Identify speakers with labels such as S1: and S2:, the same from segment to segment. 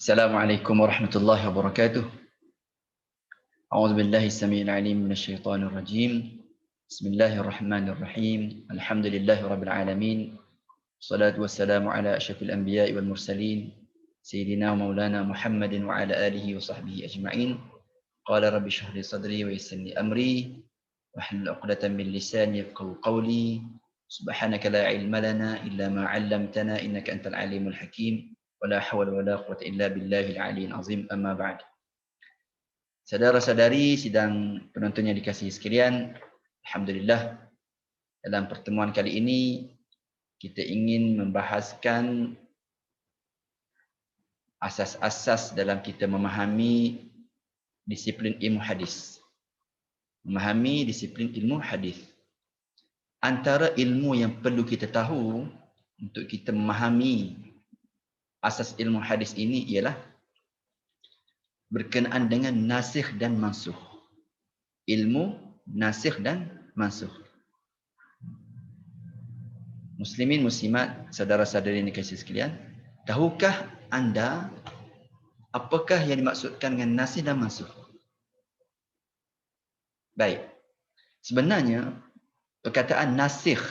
S1: Assalamualaikum warahmatullahi wabarakatuh. A'udzu billahi samiil 'aliim minasyaitonir rajiim. Bismillahirrahmanirrahim. Alhamdulillahi rabbil alamin. Wassalatu wassalamu ala asyrafil anbiya'i wal mursalin sayyidina wa maulana Muhammadin wa ala alihi wa sahbihi ajma'in. Qala rabbi shrah li sadri wa yassir li amri wahlul 'uqdatam min lisani yafqahu qawli. Subhanaka la 'ilma lana illa ma 'allamtana innaka antal alimul hakim. Wala hawla wala quwwata illa billahil aliyyil azim, amma ba'd. Saudara-saudari sidang penonton yang dikasihi sekalian, alhamdulillah dalam pertemuan kali ini kita ingin membahaskan asas-asas dalam kita memahami disiplin ilmu hadis. Memahami disiplin ilmu hadis. Antara ilmu yang perlu kita tahu untuk kita memahami asas ilmu hadis ini ialah berkenaan dengan nasikh dan mansukh. Ilmu nasikh dan mansukh. Muslimin, muslimat, saudara-saudari yang dikasihi sekalian, tahukah anda apakah yang dimaksudkan dengan nasikh dan mansukh? Baik. Sebenarnya perkataan nasikh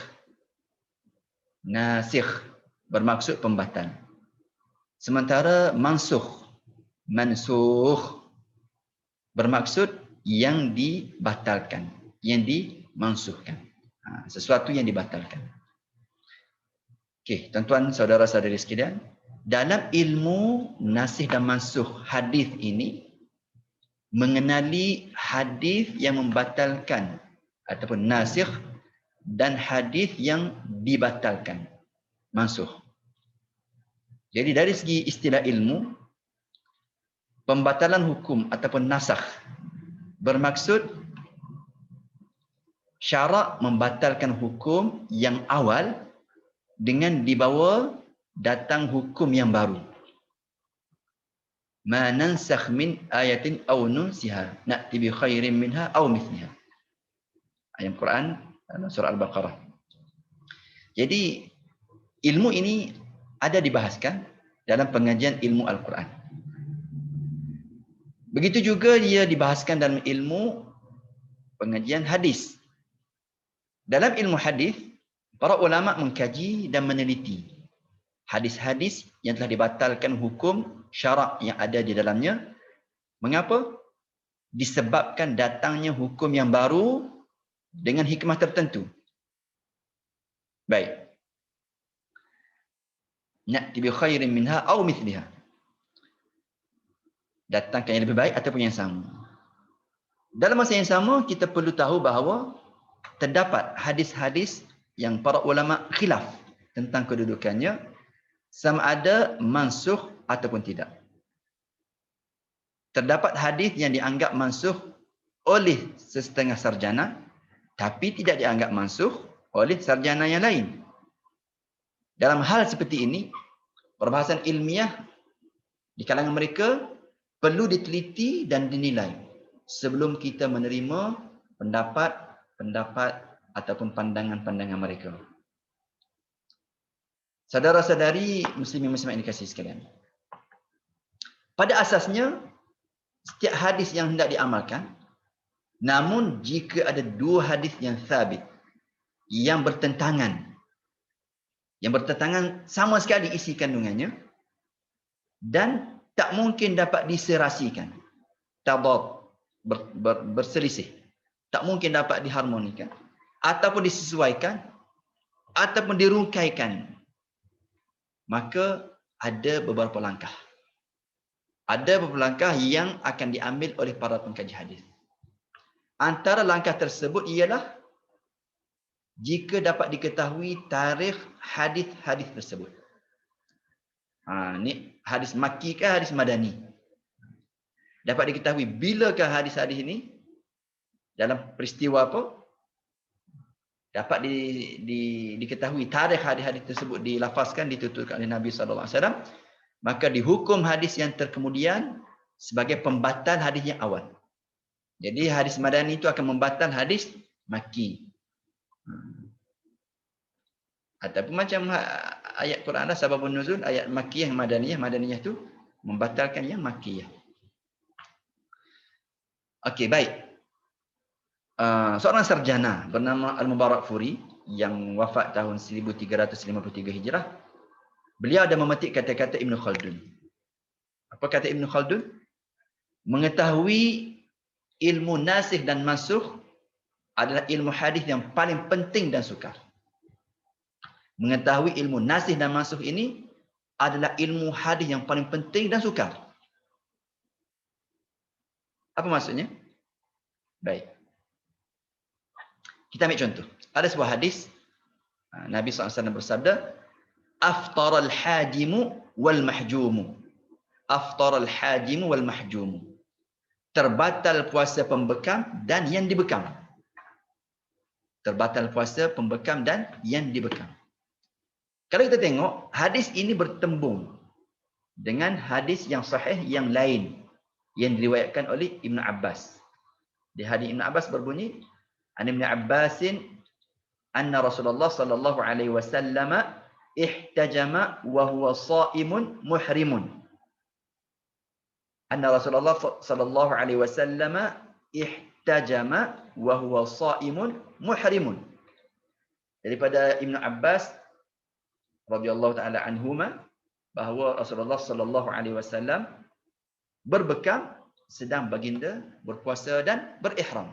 S1: bermaksud pembatal. Sementara mansukh bermaksud yang dibatalkan, yang dimansukhkan. Sesuatu yang dibatalkan. Okey, tuan-tuan, saudara-saudari sekalian, dalam ilmu nasikh dan mansukh hadis ini mengenali hadis yang membatalkan ataupun nasikh dan hadis yang dibatalkan, mansukh. Jadi dari segi istilah ilmu, pembatalan hukum ataupun nasakh bermaksud syarak membatalkan hukum yang awal dengan dibawa datang hukum yang baru. Ma nansakh min ayatin aw nunsiha na'ti bi khairin minha aw mithliha. Ayat Quran surah Al-Baqarah. Jadi ilmu ini ada dibahaskan dalam pengajian ilmu Al-Quran. Begitu juga dia dibahaskan dalam ilmu pengajian hadis. Dalam ilmu hadis, para ulama mengkaji dan meneliti hadis-hadis yang telah dibatalkan hukum syarak yang ada di dalamnya. Mengapa? Disebabkan datangnya hukum yang baru dengan hikmah tertentu. Baik. Na'ti bi khairin minha aw mithliha. Datangkan yang lebih baik ataupun yang sama. Dalam masa yang sama, kita perlu tahu bahawa terdapat hadis-hadis yang para ulama khilaf tentang kedudukannya, sama ada mansukh ataupun tidak. Terdapat hadis yang dianggap mansukh oleh sesetengah sarjana, tapi tidak dianggap mansukh oleh sarjana yang lain. Dalam hal seperti ini, perbahasan ilmiah di kalangan mereka perlu diteliti dan dinilai sebelum kita menerima pendapat ataupun pandangan-pandangan mereka. Saudara-saudari muslimin muslimat yang dikasihi sekalian, pada asasnya setiap hadis yang hendak diamalkan, namun jika ada dua hadis yang sabit, yang bertentangan sama sekali isi kandungannya dan tak mungkin dapat diserasikan, tadad, berselisih, tak mungkin dapat diharmonikan ataupun disesuaikan ataupun dirungkaikan, maka ada beberapa langkah. Ada beberapa langkah yang akan diambil oleh para pengkaji hadis. Antara langkah tersebut ialah jika dapat diketahui tarikh hadis-hadis tersebut. Ni hadis Makki ke hadis Madani. Dapat diketahui bilakah hadis-hadis ini, dalam peristiwa apa, dapat diketahui tarikh hadis-hadis tersebut dilafazkan, dituturkan oleh Nabi SAW, maka dihukum hadis yang terkemudian sebagai pembatal hadis yang awal. Jadi hadis Madani itu akan membatal hadis Makki. Ataupun macam ayat Quran lah, sababun nuzul, ayat Makkiyah, Madaniyah. Madaniyah tu membatalkan yang makiyah. Okey, baik. Seorang sarjana bernama Al-Mubarakfuri yang wafat tahun 1353 Hijrah. Beliau ada memetik kata-kata Ibn Khaldun. Apa kata Ibn Khaldun? Mengetahui ilmu nasikh dan mansukh adalah ilmu hadis yang paling penting dan sukar. Mengetahui ilmu nasikh dan mansukh ini adalah ilmu hadis yang paling penting dan sukar. Apa maksudnya? Baik. Kita ambil contoh. Ada sebuah hadis, Nabi SAW bersabda, Aftar al-hajimu wal-mahjumu. Aftar al-hajimu wal-mahjumu. Terbatal puasa pembekam dan yang dibekam. Terbatal puasa pembekam dan yang dibekam. Kalau kita tengok, hadis ini bertembung dengan hadis yang sahih yang lain yang diriwayatkan oleh Ibn Abbas. Di hadis Ibn Abbas berbunyi, An Ibn Abbasin anna Rasulullah sallallahu alaihi wasallam ihtajama wa huwa shaimun muhrimun. Anna Rasulullah sallallahu alaihi wasallam ihtajama wa huwa shaimun muhrimun. Daripada Ibn Abbas radhiyallahu taala anhuma bahawa Rasulullah sallallahu alaihi wasallam berbekam sedang baginda berpuasa dan berihram.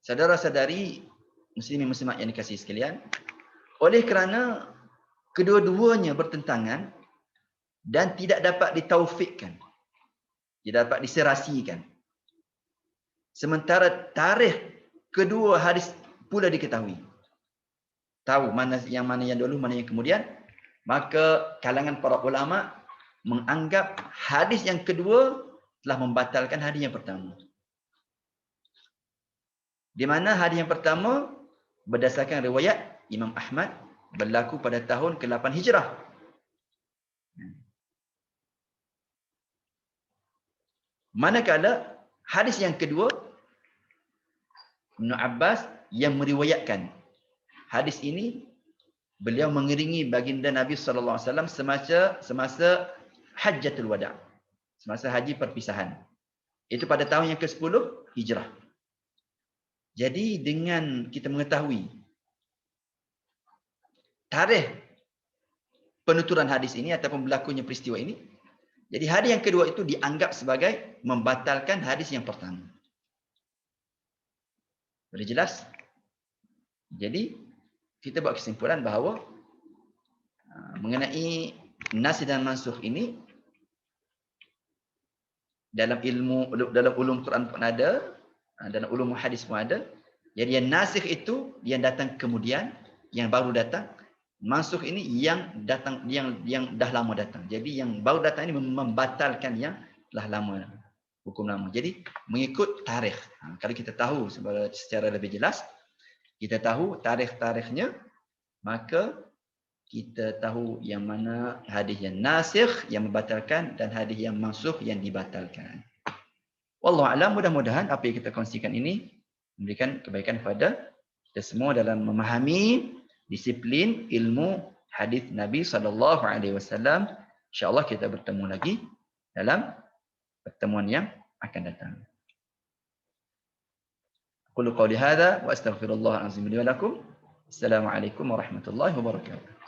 S1: Saudara-saudari muslimin muslimat yang dikasihi sekalian, oleh kerana kedua-duanya bertentangan dan tidak dapat ditaufikkan, tidak dapat diserasikan, sementara tarikh kedua hadis pula diketahui, tahu mana yang dulu, mana yang kemudian, maka kalangan para ulama menganggap hadis yang kedua telah membatalkan hadis yang pertama. Di mana hadis yang pertama berdasarkan riwayat Imam Ahmad berlaku pada tahun ke-8 Hijrah. Manakala hadis yang kedua Ibn Abbas yang meriwayatkan hadis ini, beliau mengiringi baginda Nabi sallallahu alaihi wasallam semasa Hajjatul Wada', semasa haji perpisahan. Itu pada tahun yang ke-10 Hijrah. Jadi dengan kita mengetahui tarikh penuturan hadis ini ataupun berlakunya peristiwa ini, jadi hadis yang kedua itu dianggap sebagai membatalkan hadis yang pertama. Boleh jelas? Jadi kita buat kesimpulan bahawa mengenai nasikh dan mansukh ini dalam ulum Quran pun ada, dalam ulum hadis pun ada. Jadi yang nasikh itu yang datang kemudian, yang baru datang. Mansukh ini yang datang, yang dah lama datang. Jadi yang baru datang ini membatalkan yang telah lama, hukum lama. Jadi mengikut tarikh. Kalau kita tahu secara lebih jelas, kita tahu tarikh-tarikhnya, maka kita tahu yang mana hadis yang nasikh yang membatalkan dan hadis yang mansukh yang dibatalkan. Wallahu a'lam, mudah-mudahan apa yang kita kongsikan ini memberikan kebaikan kepada kita semua dalam memahami disiplin ilmu hadis Nabi sallallahu alaihi wasallam. Insya-Allah kita bertemu lagi dalam pertemuan yang akan datang. Qul qouli hadza wa astaghfirullah azim li wa lakum. Assalamualaikum warahmatullahi wabarakatuh.